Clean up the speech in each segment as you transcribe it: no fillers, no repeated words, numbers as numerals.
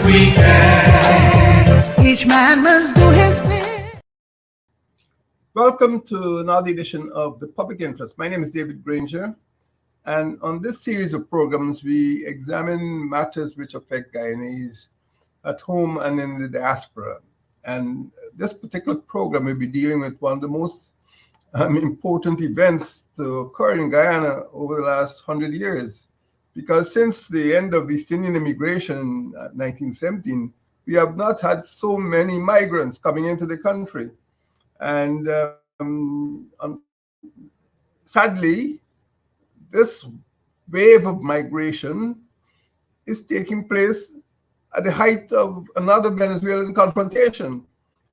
we can. Each man must do his bit. Welcome to another edition of The Public Interest. My name is David Granger, and on this series of programs, we examine matters which affect Guyanese at home and in the diaspora. And this particular program will be dealing with one of the most important events to occur in Guyana over the last 100 years. Because since the end of East Indian immigration in 1917, we have not had so many migrants coming into the country. And sadly, this wave of migration is taking place at the height of another Venezuelan confrontation.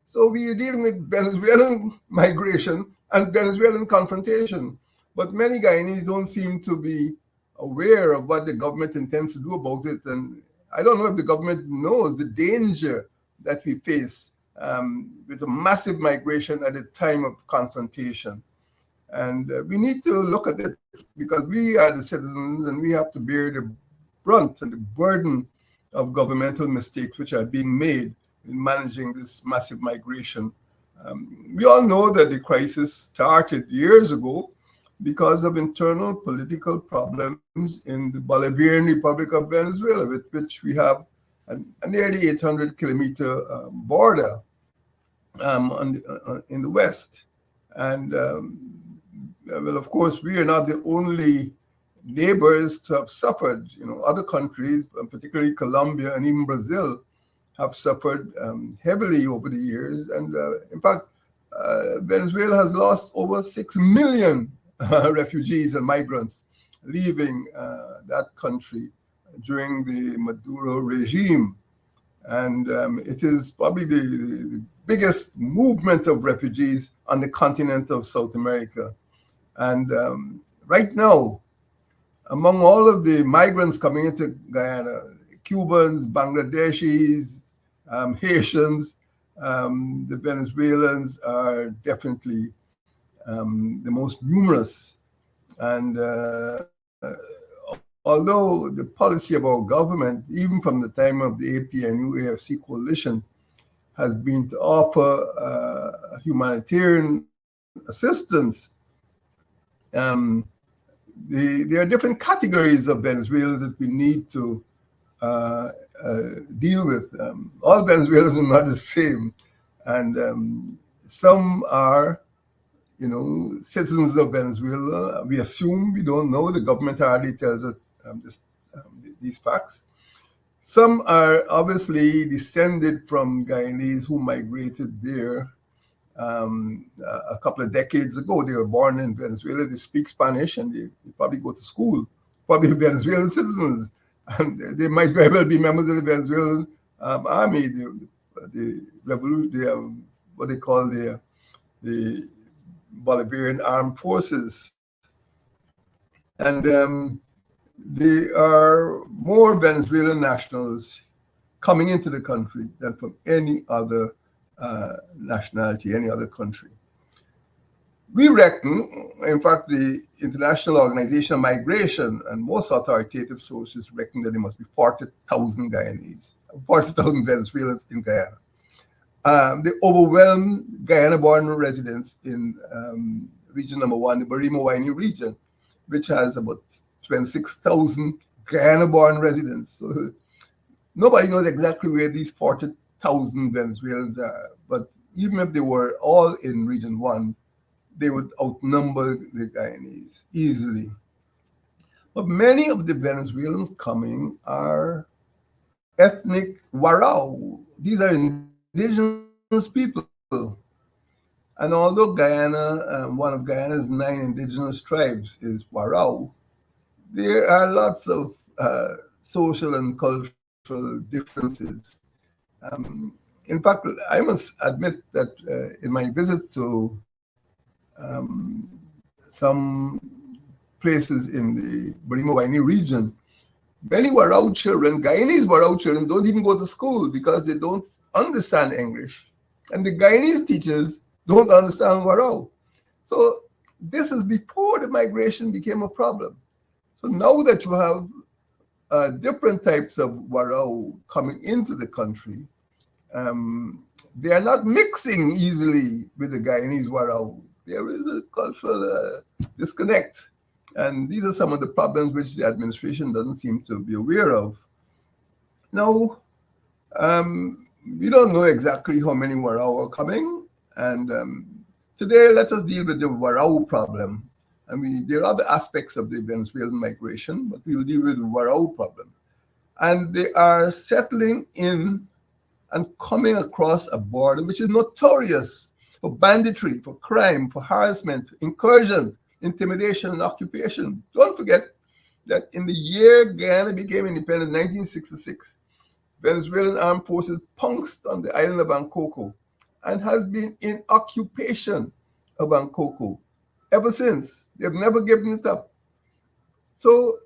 So we are dealing with Venezuelan migration and Venezuelan confrontation. But many Guyanese don't seem to be aware of what the government intends to do about it. And I don't know if the government knows the danger that we face with a massive migration at a time of confrontation. And we need to look at it because we are the citizens and we have to bear the brunt and the burden of governmental mistakes which are being made in managing this massive migration. We all know that the crisis started years ago because of internal political problems in the Bolivarian Republic of Venezuela, with which we have a nearly 800-kilometer border in the west. And well, of course, we are not the only neighbors to have suffered. You know, other countries, particularly Colombia and even Brazil, have suffered heavily over the years. And in fact, Venezuela has lost over 6 million refugees and migrants leaving that country during the Maduro regime. And it is probably the biggest movement of refugees on the continent of South America. And right now, among all of the migrants coming into Guyana, Cubans, Bangladeshis, Haitians, the Venezuelans are definitely the most numerous. And although the policy of our government, even from the time of the APNU-AFC coalition, has been to offer humanitarian assistance, there are different categories of Venezuelans that we need to deal with. All Venezuelans are not the same. And some are, you know, citizens of Venezuela. We assume, we don't know. The government hardly tells us these facts. Some are obviously descended from Guyanese who migrated there a couple of decades ago. They were born in Venezuela. They speak Spanish and they probably go to school, probably Venezuelan citizens. And they might very well be members of the Venezuelan army, what they call the Bolivarian Armed Forces. And there are more Venezuelan nationals coming into the country than from any other nationality, any other country. We reckon, in fact, the International Organization of Migration and most authoritative sources reckon that there must be 40,000 Guyanese, 40,000 Venezuelans in Guyana. The overwhelming Guyana-born residents in region number 1, the Barima-Waini region, which has about 26,000 Guyana-born residents. So nobody knows exactly where these 40,000 Venezuelans are. But even if they were all in region 1, they would outnumber the Guyanese easily. But many of the Venezuelans coming are ethnic Warao. These are indigenous people. And although Guyana, one of Guyana's 9 indigenous tribes is Warao, there are lots of social and cultural differences. In fact, I must admit that in my visit to some places in the Barima-Waini region, many Warao children, Guyanese Warao children, don't even go to school because they don't understand English. And the Guyanese teachers don't understand Warao. So this is before the migration became a problem. So now that you have different types of warao coming into the country. They are not mixing easily with the Guyanese warao. There is a cultural disconnect. And these are some of the problems which the administration doesn't seem to be aware of. Now, we don't know exactly how many warao are coming. And today, let us deal with the warao problem. I mean, there are other aspects of the Venezuelan migration, but we will deal with the warao problem. And they are settling in and coming across a border which is notorious for banditry, for crime, for harassment, incursion, intimidation, and occupation. Don't forget that in the year Guyana became independent, 1966, Venezuelan armed forces pounced on the island of Ankoko and has been in occupation of Ankoko ever since. They've never given it up. So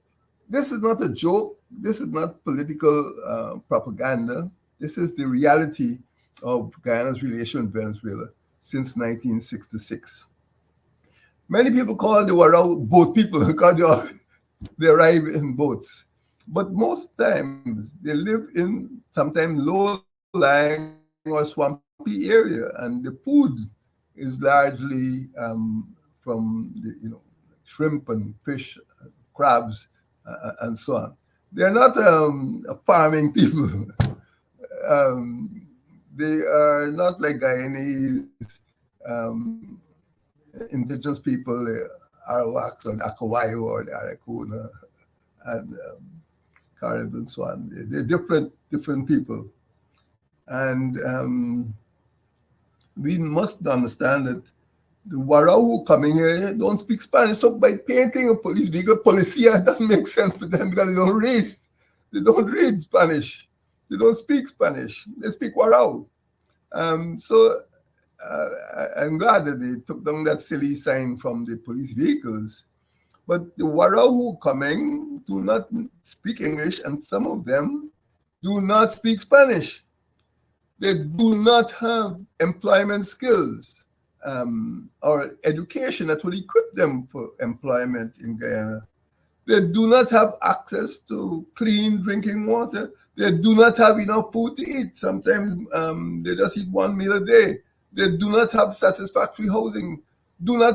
this is not a joke. This is not political propaganda. This is the reality of Guyana's relation with Venezuela since 1966. Many people call the Warao boat people because they arrive in boats. But most times they live in sometimes low-lying or swampy area, and the food is largely from the shrimp and fish, crabs, and so on. They're not farming people. They are not like Guyanese indigenous people, the Arawaks or the Akawayo or the Arakuna and Carib and so on. They're different people. And we must understand that the Warao coming here don't speak Spanish. So by painting a police vehicle, policia, doesn't make sense to them because they don't read. They don't read Spanish. They don't speak Spanish. They speak Warao. So I'm glad that they took down that silly sign from the police vehicles. But the Warao coming do not speak English, and some of them do not speak Spanish. They do not have employment skills or education that will equip them for employment in Guyana. They do not have access to clean drinking water. They do not have enough food to eat. Sometimes they just eat one meal a day. They do not have satisfactory housing. They do not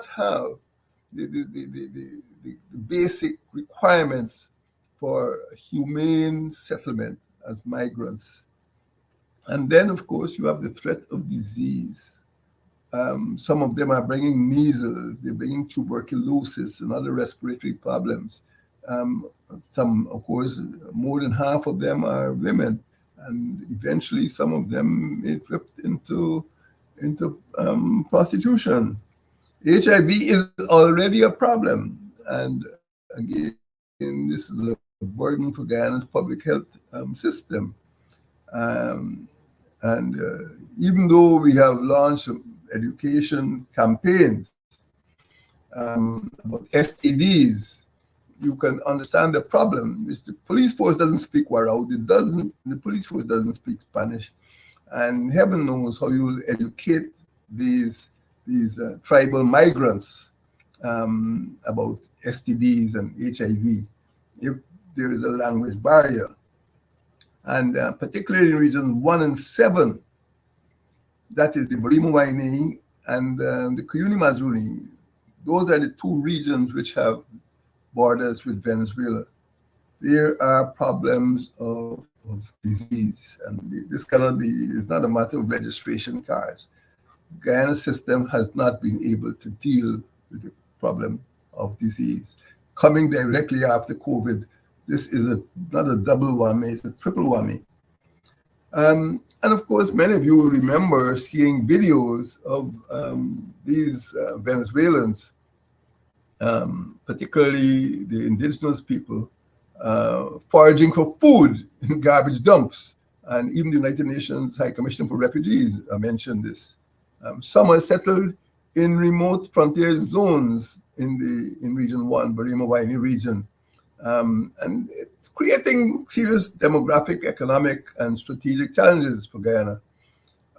have the basic requirements for humane settlement as migrants. And then, of course, you have the threat of disease. Some of them are bringing measles, they're bringing tuberculosis and other respiratory problems. Some, of course, more than half of them are women, and eventually some of them may drift into prostitution. HIV is already a problem, and again, this is a burden for Guyana's public health system. Even though we have launched education campaigns about STDs, you can understand the problem. If the police force doesn't speak Warao, the police force doesn't speak Spanish, and heaven knows how you will educate these tribal migrants about STDs and HIV if there is a language barrier. And particularly in regions 1 and 7, that is the Borimo-Waini and the Cuyuni-Mazruni. Those are the two regions which have borders with Venezuela. There are problems of disease, and this cannot be, it's not a matter of registration cards. Guyana's system has not been able to deal with the problem of disease. Coming directly after COVID, this is not a double whammy, it's a triple whammy. And of course, many of you will remember seeing videos of these Venezuelans, particularly the indigenous people, foraging for food in garbage dumps. And even the United Nations High Commissioner for Refugees mentioned this. Some are settled in remote frontier zones in Region 1, Borimo-Waini region. And it's creating serious demographic, economic, and strategic challenges for Guyana.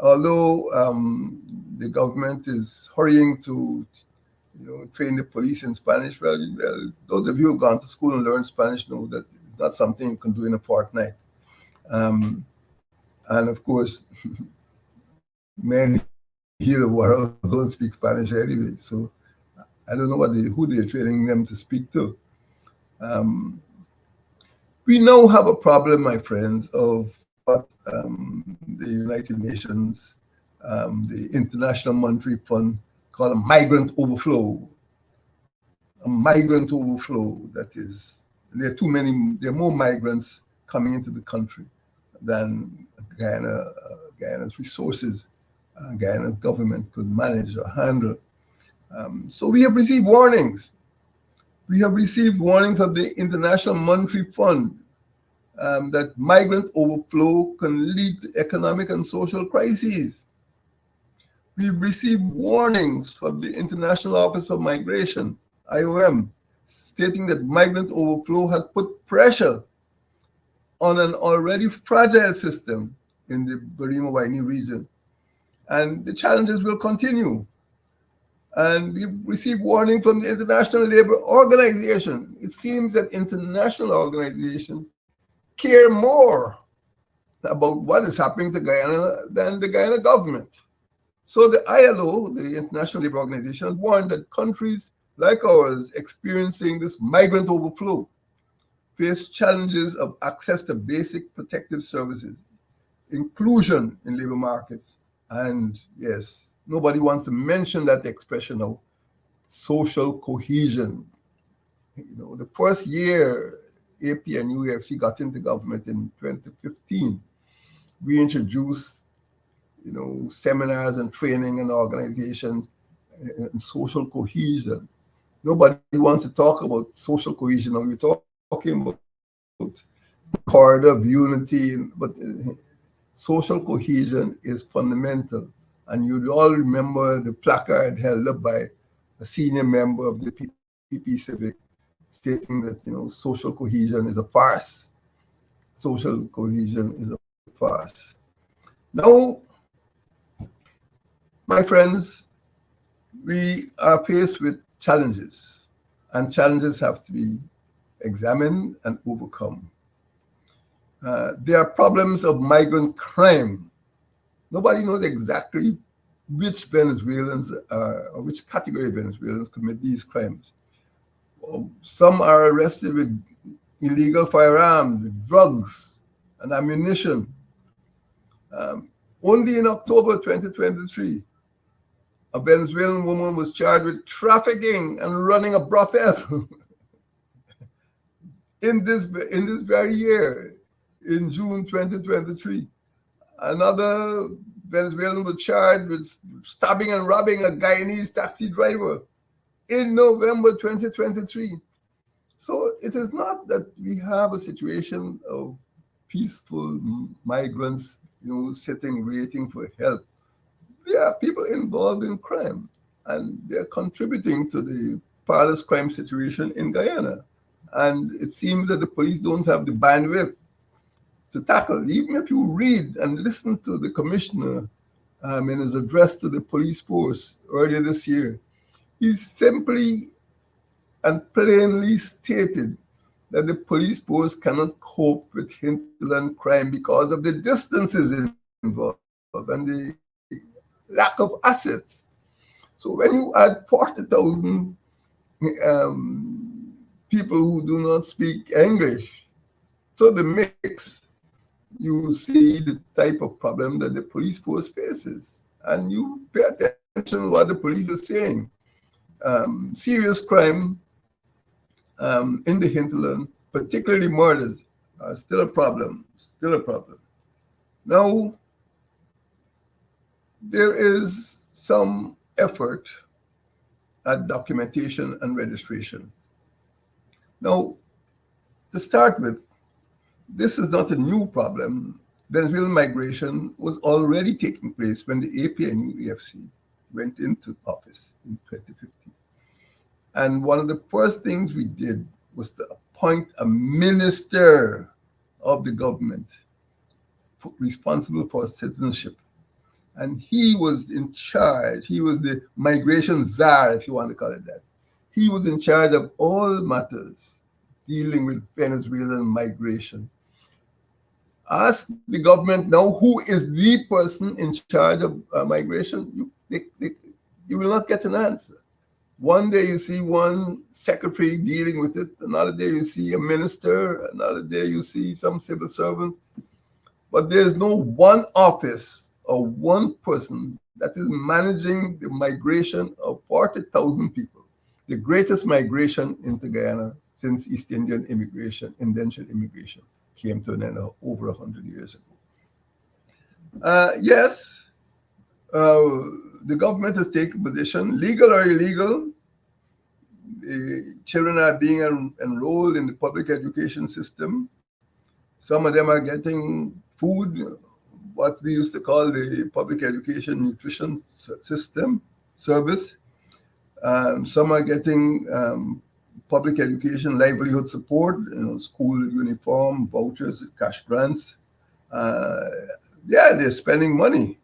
Although the government is hurrying to train the police in Spanish. Well, those of you who've gone to school and learned Spanish know that it's not something you can do in a fortnight. And of course, many here in the world don't speak Spanish anyway. So I don't know who they're training them to speak to. We now have a problem, my friends, of what the United Nations, the International Monetary Fund, call a migrant overflow. A migrant overflow, that is, there are more migrants coming into the country than Guyana's resources, Guyana's government could manage or handle. So we have received warnings. We have received warnings of the International Monetary Fund that migrant overflow can lead to economic and social crises. We've received warnings from the International Office of Migration, IOM, stating that migrant overflow has put pressure on an already fragile system in the Berima-Waini region. And the challenges will continue. And we've received warning from the International Labour Organization. It seems that international organizations care more about what is happening to Guyana than the Guyana government. So the ILO, the International Labour Organization, has warned that countries like ours experiencing this migrant overflow face challenges of access to basic protective services, inclusion in labor markets, and yes, nobody wants to mention that expression of social cohesion. The first year AP and UAFC got into government in 2015, we introduced seminars and training and organization and social cohesion. Nobody wants to talk about social cohesion. We're talking about corridor of unity, but social cohesion is fundamental. And you'd all remember the placard held up by a senior member of the PP Civic stating that social cohesion is a farce. Social cohesion is a farce. Now, my friends, we are faced with challenges, and challenges have to be examined and overcome. There are problems of migrant crime. Nobody knows exactly which Venezuelans or which category of Venezuelans commit these crimes. Some are arrested with illegal firearms, with drugs and ammunition. Only in October 2023, a Venezuelan woman was charged with trafficking and running a brothel. in this very year, in June 2023, another Venezuelan was charged with stabbing and robbing a Guyanese taxi driver in November 2023. So it is not that we have a situation of peaceful migrants, sitting waiting for help. There are people involved in crime, and they're contributing to the parlous crime situation in Guyana. And it seems that the police don't have the bandwidth to tackle. Even if you read and listen to the commissioner in his address to the police force earlier this year, he simply and plainly stated that the police force cannot cope with hinterland crime because of the distances involved and the lack of assets. So when you add 40,000 people who do not speak English to the mix, you see the type of problem that the police force faces. And you pay attention to what the police are saying. Serious crime in the hinterland, particularly murders, are still a problem, Now, there is some effort at documentation and registration. Now, to start with, this is not a new problem. Venezuelan migration was already taking place when the AP and UAFC went into office in 2015. And one of the first things we did was to appoint a minister of the government responsible for citizenship. And he was in charge. He was the migration czar, if you want to call it that. He was in charge of all matters dealing with Venezuelan migration. Ask the government now who is the person in charge of migration. You will not get an answer. One day you see one secretary dealing with it, another day you see a minister, another day you see some civil servant. But there's no one office or one person that is managing the migration of 40,000 people, the greatest migration into Guyana since East Indian immigration, indentured immigration, came to an end over 100 years ago. Yes, the government has taken a position, legal or illegal. The children are being enrolled in the public education system. Some of them are getting food, what we used to call the public education nutrition system service. Some are getting public education livelihood support, school uniform, vouchers, cash grants. Yeah, they're spending money,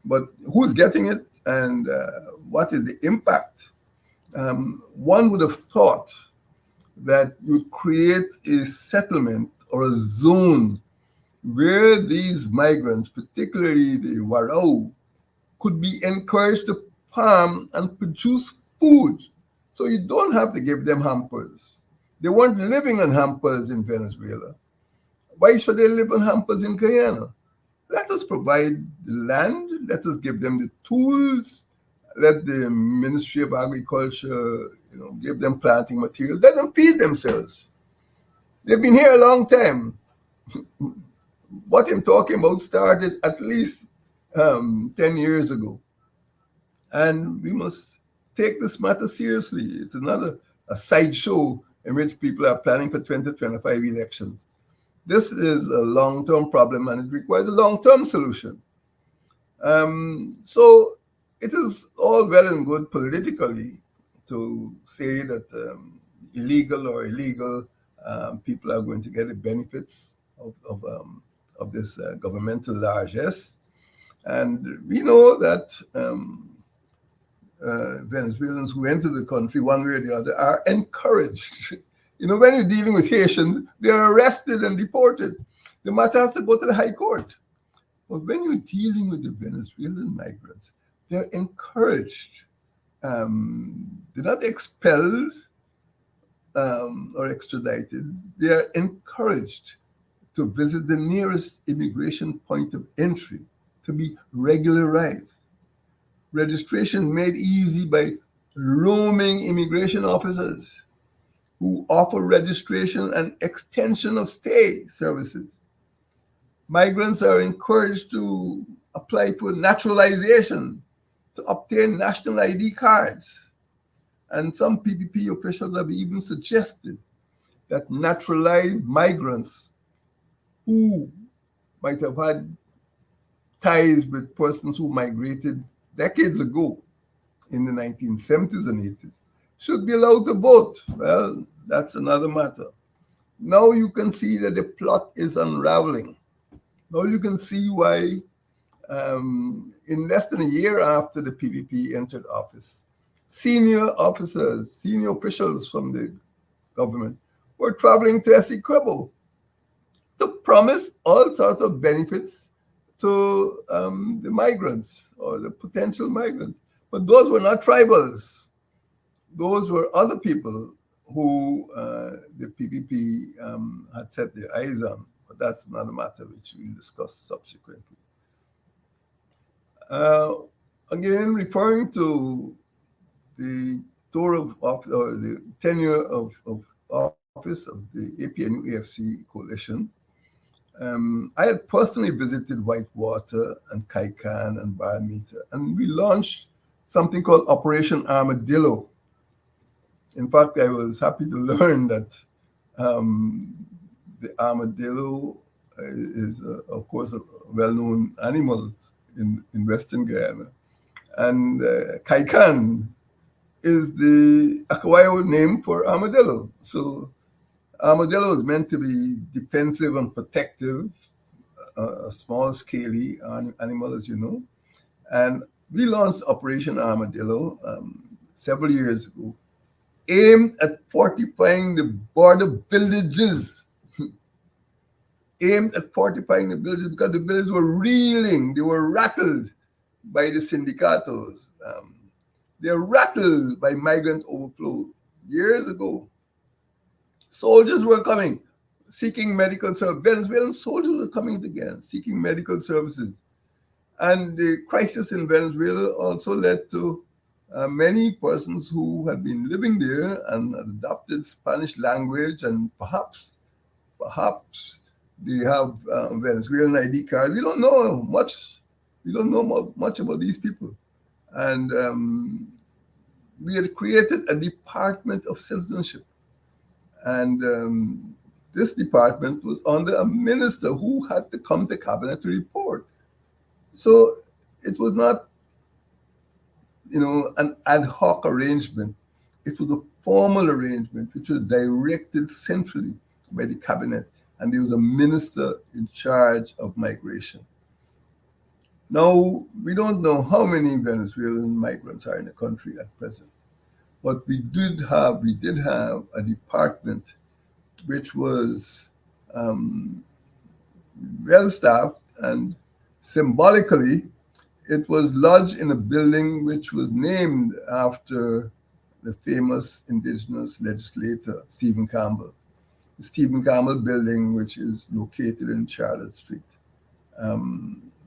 but who's getting it and what is the impact? One would have thought that you create a settlement or a zone where these migrants, particularly the Warao, could be encouraged to farm and produce food. So you don't have to give them hampers. They weren't living on hampers in Venezuela. Why should they live on hampers in Guyana? Let us provide the land, let us give them the tools, let the Ministry of Agriculture, give them planting material, let them feed themselves. They've been here a long time. What I'm talking about started at least 10 years ago. And we must take this matter seriously. It's not a sideshow in which people are planning for 2025 elections. This is a long-term problem and it requires a long-term solution. So it is all well and good politically to say that illegal or illegal people are going to get the benefits of this governmental largesse. And we know that Venezuelans who enter the country one way or the other are encouraged. When you're dealing with Haitians, they're arrested and deported. The matter has to go to the High Court. But when you're dealing with the Venezuelan migrants, they're encouraged. They're not expelled or extradited. They are encouraged to visit the nearest immigration point of entry to be regularized. Registration made easy by roaming immigration officers who offer registration and extension of stay services. Migrants are encouraged to apply for naturalization, to obtain national ID cards. And some PPP officials have even suggested that naturalized migrants who might have had ties with persons who migrated decades ago in the 1970s and 80s should be allowed to vote. Well, that's another matter. Now you can see that the plot is unraveling. Now you can see why in less than a year after the PPP entered office, senior officers, senior officials from the government were traveling to Essequibo to promise all sorts of benefits to the migrants or the potential migrants. But those were not tribals. Those were other people who the PPP had set their eyes on. But that's another matter which we'll discuss subsequently. Again, referring to the tour of or the tenure of office of the APNU-AFC coalition, I had personally visited Whitewater and Kaikan and Baramita, and we launched something called Operation Armadillo. In fact, I was happy to learn that the armadillo is, of course, a well-known animal in Western Guyana. And Kaikan is the Akawayo name for armadillo. So armadillo is meant to be defensive and protective, a small, scaly animal, as you know. And we launched Operation Armadillo several years ago, aimed at fortifying the border villages, aimed at fortifying the villages because the villages were reeling, they were rattled by the sindicatos. They're rattled by migrant overflow. Years ago, soldiers were coming, seeking medical service. Venezuelan soldiers were coming again, seeking medical services. And the crisis in Venezuela also led to many persons who had been living there and adopted Spanish language, and perhaps they have Venezuelan ID cards. We don't know much. We don't know much about these people. And we had created a department of citizenship. And this department was under a minister who had to come to cabinet to report. So it was not, an ad hoc arrangement. It was a formal arrangement which was directed centrally by the cabinet, and there was a minister in charge of migration. Now, we don't know how many Venezuelan migrants are in the country at present, but we did have a department which was well staffed, and symbolically, it was lodged in a building which was named after the famous indigenous legislator, Stephen Campbell. The Stephen Campbell building, which is located in Charlotte Street,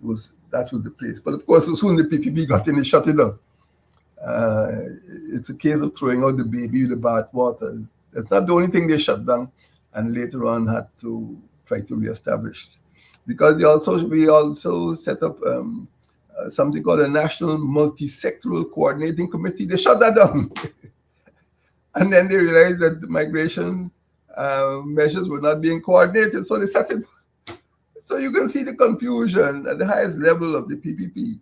was the place. But of course, as soon as the PPP got in, they shut it down. It's a case of throwing out the baby with the bathwater. That's not the only thing they shut down, and later on had to try to reestablish, because we also set up something called a National Multi-Sectoral Coordinating Committee. They shut that down. And then they realized that the migration measures were not being coordinated, so they set it. So you can see the confusion at the highest level of the PPP,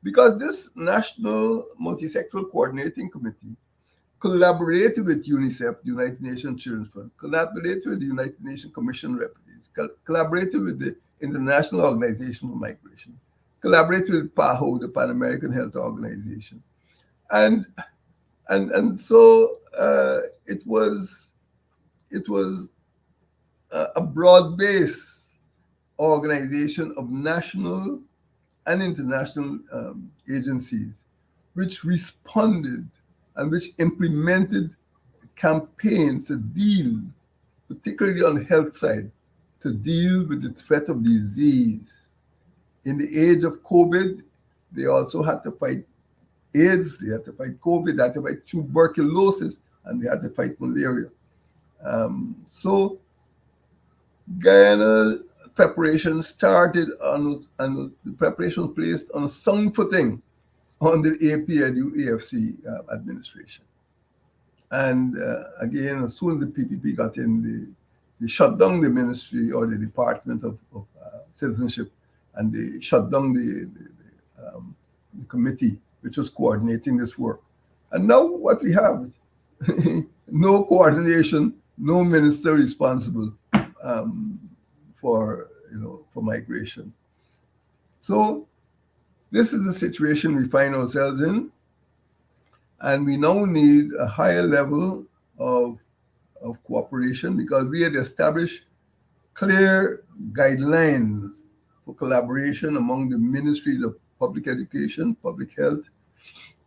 because this National Multi-Sectoral Coordinating Committee collaborated with UNICEF, the United Nations Children's Fund, collaborated with the United Nations Commission on Refugees, collaborated with the International Organization for Migration, collaborated with PAHO, the Pan American Health Organization, and so it was a broad-based organization of national and international agencies, which responded and which implemented campaigns to deal, particularly on the health side, to deal with the threat of disease. In the age of COVID, they also had to fight AIDS, they had to fight COVID, they had to fight tuberculosis, and they had to fight malaria. So Guyana preparation started and the preparation was placed on a sound footing under the APNU AFC administration. And again, as soon as the PPP got in, they shut down the ministry or the Department of Citizenship, and they shut down the committee which was coordinating this work. And now what we have, no coordination, no minister responsible for migration. So this is the situation we find ourselves in, and we now need a higher level of cooperation, because we had established clear guidelines for collaboration among the ministries of public education, public health,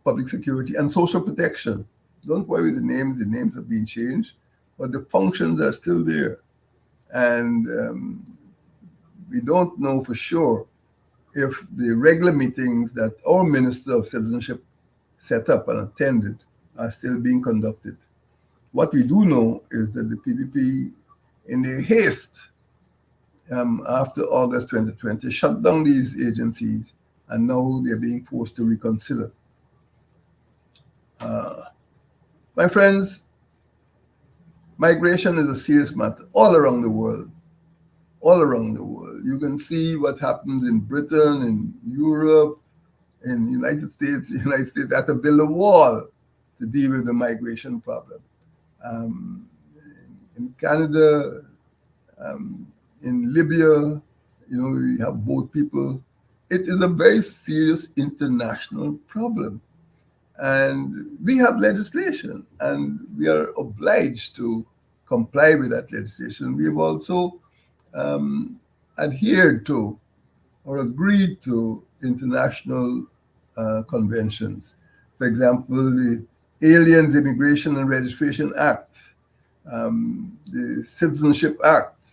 public security, and social protection. Don't worry, the names have been changed, but the functions are still there. And we don't know for sure if the regular meetings that our Minister of Citizenship set up and attended are still being conducted. What we do know is that the PPP, in their haste after August 2020, shut down these agencies, and now they're being forced to reconsider. My friends, migration is a serious matter all around the world. All around the world. You can see what happens in Britain, in Europe, in the United States. The United States had to build a wall to deal with the migration problem. In Canada, in Libya, you have boat people it is a very serious international problem. And we have legislation, and we are obliged to comply with that legislation. We have also adhered to or agreed to international conventions. For example, the Aliens Immigration and Registration Act, the Citizenship Act,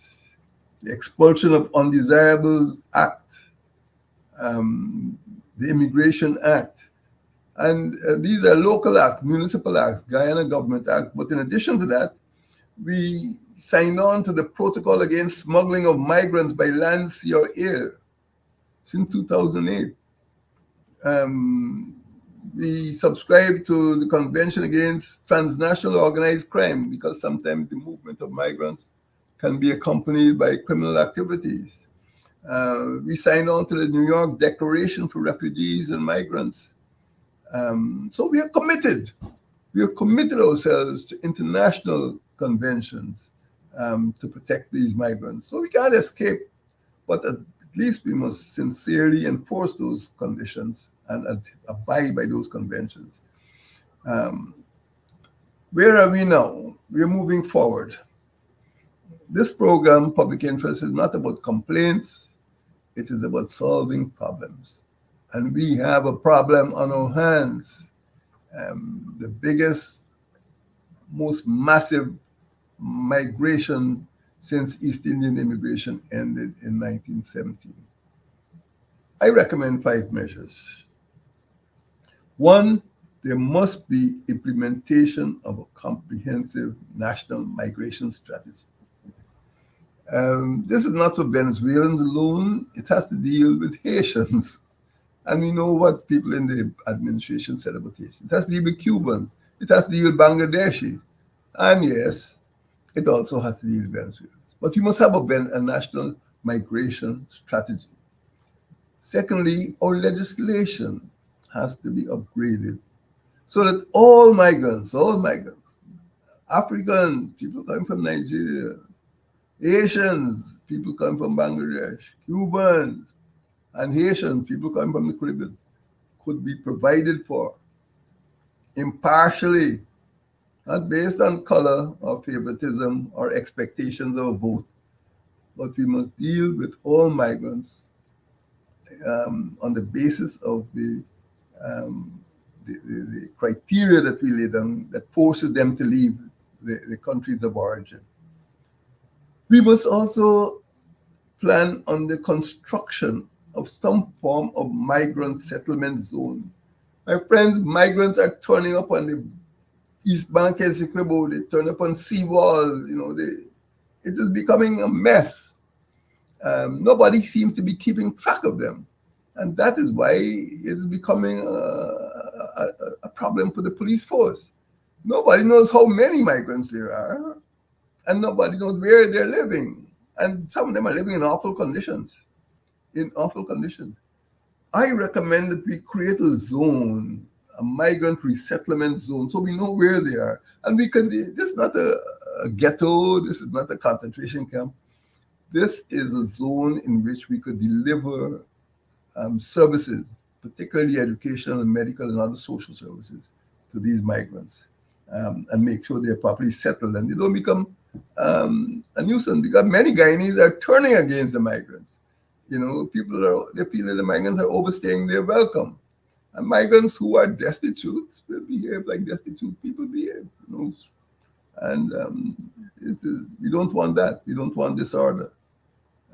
the Expulsion of Undesirables Act, the Immigration Act. And these are local acts, municipal acts, Guyana Government Act. But in addition to that, we signed on to the Protocol Against Smuggling of Migrants by Land, Sea, or Air since 2008. We subscribed to the Convention Against Transnational Organized Crime because sometimes the movement of migrants can be accompanied by criminal activities. We signed on to the New York Declaration for Refugees and Migrants. So we are committed. We have committed ourselves to international conventions to protect these migrants. So we can't escape, but at least we must sincerely enforce those conditions and abide by those conventions. Where are we now? We are moving forward. This program, Public Interest, is not about complaints. It is about solving problems. And we have a problem on our hands. The biggest, most massive migration since East Indian immigration ended in 1917. I recommend 5 measures. 1, there must be implementation of a comprehensive national migration strategy. This is not for Venezuelans alone. It has to deal with Haitians. And we know what people in the administration said about Haitians. It has to deal with Cubans. It has to deal with Bangladeshis. And yes, it also has to deal with Venezuelans. But we must have a national migration strategy. Secondly, our legislation has to be upgraded so that all migrants, Africans, people coming from Nigeria, Asians, people coming from Bangladesh, Cubans, and Haitians, people coming from the Caribbean, could be provided for impartially, not based on color or favoritism or expectations of a vote, but we must deal with all migrants on the basis of the criteria that we lay down that forces them to leave the countries of origin. We must also plan on the construction of some form of migrant settlement zone. My friends, migrants are turning up on the East Bank and Essequibo, they turn up on Seawall, it is becoming a mess. Nobody seems to be keeping track of them. And that is why it is becoming a problem for the police force. Nobody knows how many migrants there are, and nobody knows where they're living. And some of them are living in awful conditions. I recommend that we create a zone, a migrant resettlement zone, so we know where they are. And this is not a ghetto, this is not a concentration camp. This is a zone in which we could deliver services, particularly educational and medical and other social services to these migrants, and make sure they're properly settled and they don't become a nuisance, because many Guyanese are turning against the migrants. They feel that the migrants are overstaying their welcome. And migrants who are destitute will behave like destitute people behave. And we don't want that. We don't want disorder.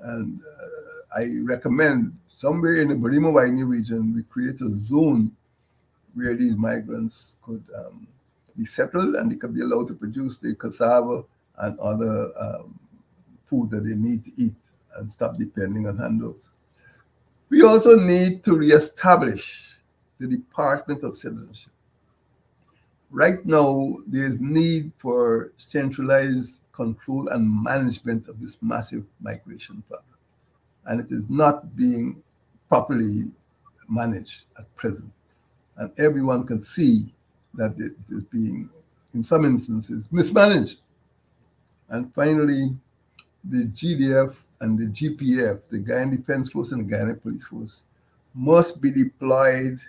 And I recommend somewhere in the Barima-Waini region, we create a zone where these migrants could be settled and they could be allowed to produce the cassava and other food that they need to eat and stop depending on handouts. We also need to reestablish the Department of Citizenship. Right now, there's need for centralized control and management of this massive migration problem. And it is not being properly managed at present. And everyone can see that it is being, in some instances, mismanaged. And finally, the GDF and the GPF, the Guyana Defense Force and the Guyana Police Force, must be deployed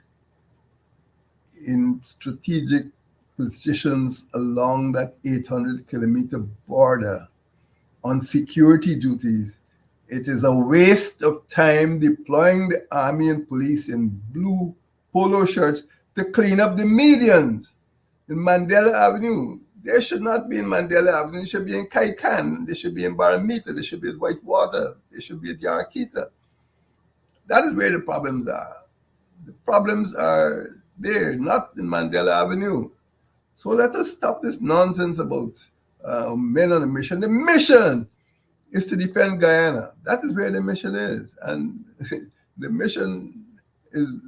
in strategic positions along that 800-kilometer border on security duties. It is a waste of time deploying the army and police in blue polo shirts to clean up the medians in Mandela Avenue. They should not be in Mandela Avenue. They should be in Kaikan. They should be in Baramita. They should be in Whitewater. They should be at Yarakita. That is where the problems are. The problems are there, not in Mandela Avenue. So let us stop this nonsense about men on a mission. The mission is to defend Guyana. That is where the mission is. And the mission is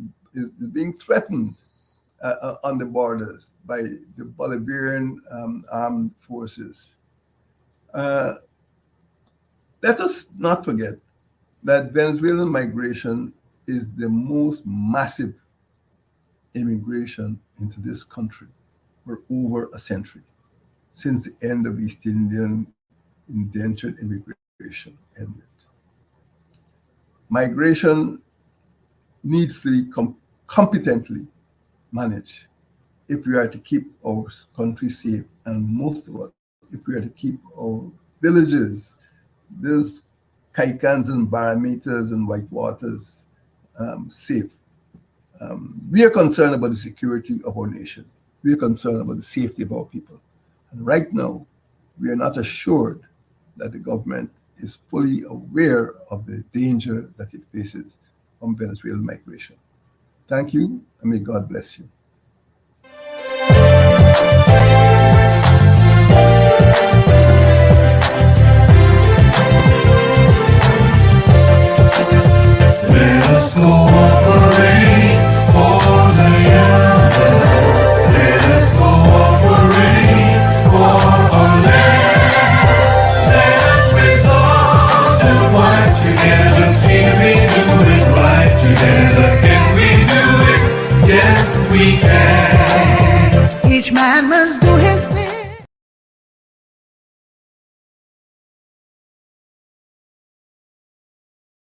being threatened on the borders by the Bolivarian armed forces. Let us not forget that Venezuelan migration is the most massive immigration into this country for over a century, since the end of East Indian indentured immigration ended. Migration needs to be competently managed if we are to keep our country safe, and most of all, if we are to keep our villages, those Kaikans and Baramitas and Whitewaters safe. We are concerned about the security of our nation. We are concerned about the safety of our people. And right now, we are not assured that the government is fully aware of the danger that it faces from Venezuelan migration. Thank you, and may God bless you.